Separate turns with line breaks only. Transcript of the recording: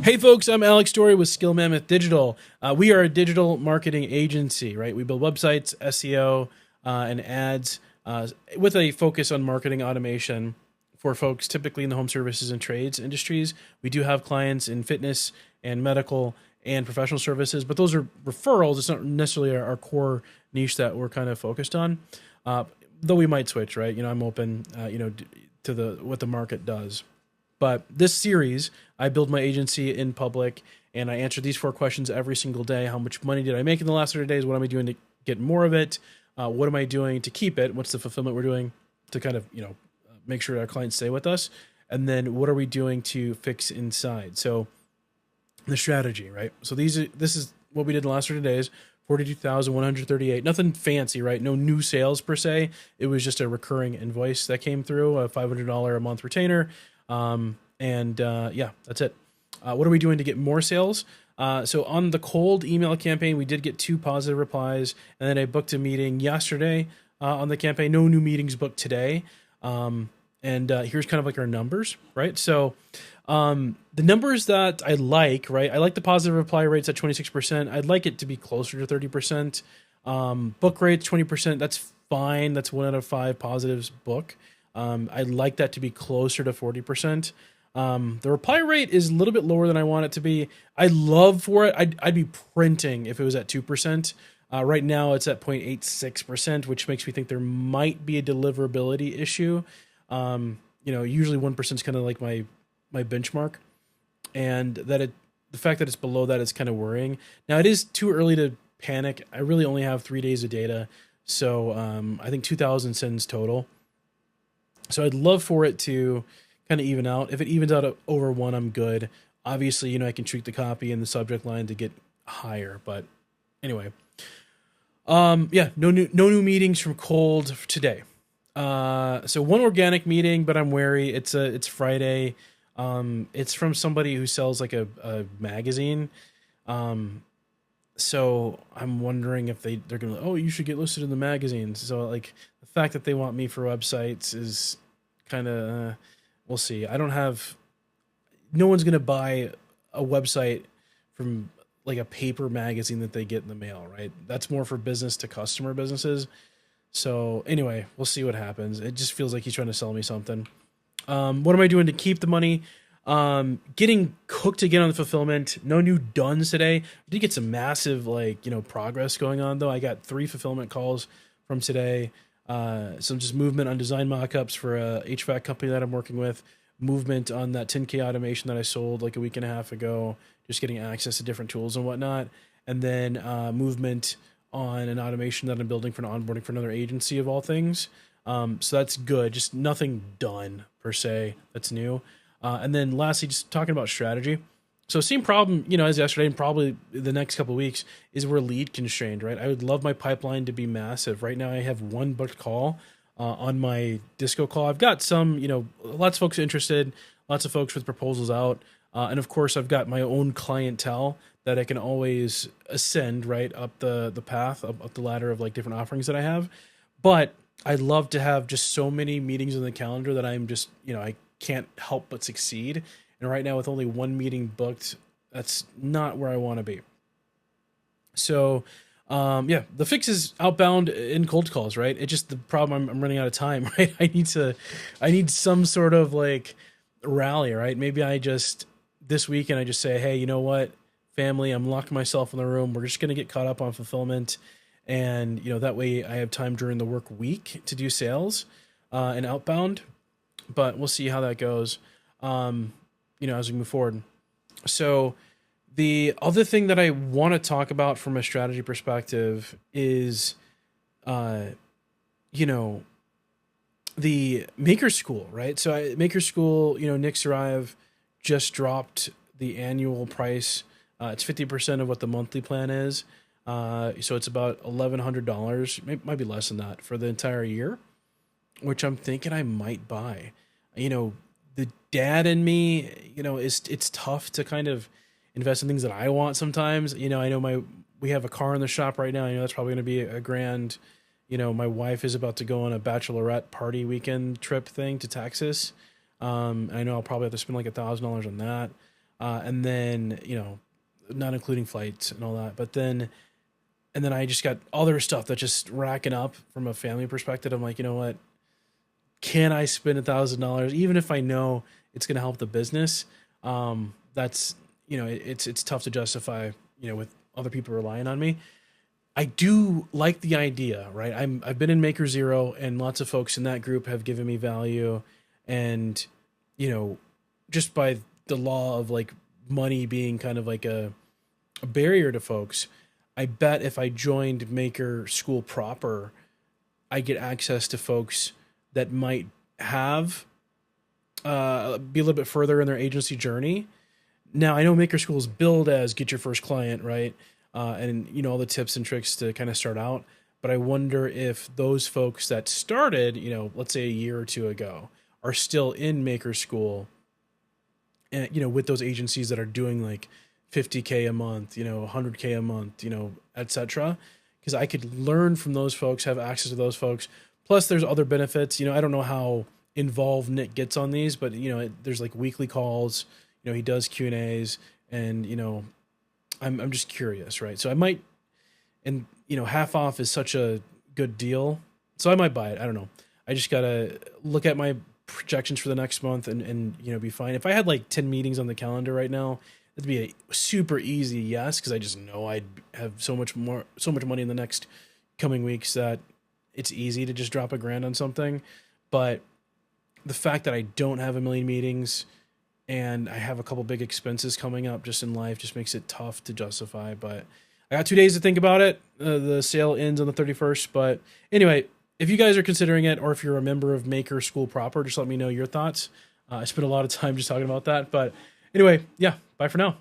Hey folks, I'm Alex Story with Skill Mammoth Digital. We are a digital marketing agency, right? We build websites, SEO, and ads with a focus on marketing automation for folks typically in the home services and trades industries. We do have clients in fitness and medical and professional services, but those are referrals. It's not necessarily our core niche that we're kind of focused on. Though we might switch, right? I'm open, to the what the market does. But this series, I build my agency in public and I answer these four questions every single day. How much money did I make in the last 30 days? What am I doing to get more of it? What am I doing to keep it? What's the fulfillment we're doing to kind of, make sure our clients stay with us? And then what are we doing to fix inside? So the strategy, right? So this is what we did in the last 30 days. 42,138. Nothing fancy, right? No new sales per se. It was just a recurring invoice that came through, a $500 a month retainer. That's it. What are we doing to get more sales? So on the cold email campaign, we did get 2 positive replies, and then I booked a meeting yesterday on the campaign. No new meetings booked today. Here's kind of like our numbers, right? So the numbers that I like, right? I like the positive reply rates at 26%. I'd like it to be closer to 30%. Book rates, 20%. That's fine. That's 1 out of 5 positives book. I'd like that to be closer to 40%. The reply rate is a little bit lower than I want it to be. I'd love for it. I'd be printing if it was at 2%. Right now it's at 0.86%, which makes me think there might be a deliverability issue. Usually 1% is kind of like my benchmark, and the fact that it's below that is kind of worrying. Now it is too early to panic. I really only have 3 days of data. So, I think 2,000 sends total. So I'd love for it to kind of even out. If it evens out over 1, I'm good. Obviously, I can tweak the copy and the subject line to get higher. But anyway, no new meetings from cold today. So 1 organic meeting, but I'm wary. It's Friday. It's from somebody who sells like a magazine. So I'm wondering if they're gonna, oh, you should get listed in the magazines. So like the fact that they want me for websites is kind of, we'll see. No one's gonna buy a website from like a paper magazine that they get in the mail, right? That's more for business to customer businesses. So anyway, we'll see what happens. It just feels like he's trying to sell me something. What am I doing to keep the money? Getting cooked again on the fulfillment. No new dones today. I did get some massive progress going on though. I got 3 fulfillment calls from today. Some just movement on design mockups for a HVAC company that I'm working with. Movement on that 10K automation that I sold like a week and a half ago. Just getting access to different tools and whatnot. And then movement on an automation that I'm building for an onboarding for another agency of all things. So that's good. Just nothing done per se that's new. And then lastly, just talking about strategy. So same problem, as yesterday and probably the next couple of weeks is we're lead constrained, right? I would love my pipeline to be massive. Right now I have 1 booked call on my disco call. I've got some, lots of folks interested, lots of folks with proposals out. And of course I've got my own clientele that I can always ascend right up the path, up the ladder of like different offerings that I have. But I'd love to have just so many meetings in the calendar that I'm just, I can't help but succeed. And right now with only 1 meeting booked, that's not where I want to be. So, the fix is outbound in cold calls, right? It's just the problem. I'm running out of time, right? I need some sort of like rally, right? Maybe this weekend I just say, hey, you know what, family, I'm locking myself in the room. We're just going to get caught up on fulfillment. And, that way I have time during the work week to do sales and outbound. But we'll see how that goes, as we move forward. So the other thing that I want to talk about from a strategy perspective is, the Maker School, right? So Maker School, Nick Sarayev just dropped the annual price. It's 50% of what the monthly plan is. So it's about $1,100, might be less than that for the entire year, which I'm thinking I might buy. The dad in me, it's tough to kind of invest in things that I want sometimes. I know we have a car in the shop right now. That's probably going to be a grand. My wife is about to go on a bachelorette party weekend trip thing to Texas. I know I'll probably have to spend like $1,000 on that. and then not including flights and all that. But then and then I just got other stuff that's just racking up from a family perspective. I'm like, you know what? Can I spend $1,000 even if I know it's going to help the business? That's it's tough to justify with other people relying on me. I do like the idea, right? I've been in Maker Zero, and lots of folks in that group have given me value, and you know, just by the law of like money being kind of like a barrier to folks, I bet if I joined Maker School proper, I get access to folks that might have be a little bit further in their agency journey. Now I know Maker School is billed as get your first client, right? And all the tips and tricks to kind of start out. But I wonder if those folks that started, let's say a year or two ago, are still in Maker School, and with those agencies that are doing like 50K a month, 100K a month, etc. Because I could learn from those folks, have access to those folks. Plus, there's other benefits. I don't know how involved Nick gets on these, but there's like weekly calls. He does Q&As, and I'm just curious, right? So I might, and half off is such a good deal, so I might buy it. I don't know. I just gotta look at my projections for the next month and be fine. If I had like 10 meetings on the calendar right now, it'd be a super easy yes, because I just know I'd have so much money in the next coming weeks that it's easy to just drop $1,000 on something. But the fact that I don't have a million meetings and I have a couple big expenses coming up just in life just makes it tough to justify. But I got 2 days to think about it. The sale ends on the 31st. But anyway, if you guys are considering it, or if you're a member of Maker School proper, just let me know your thoughts. I spent a lot of time just talking about that. But anyway, yeah, bye for now.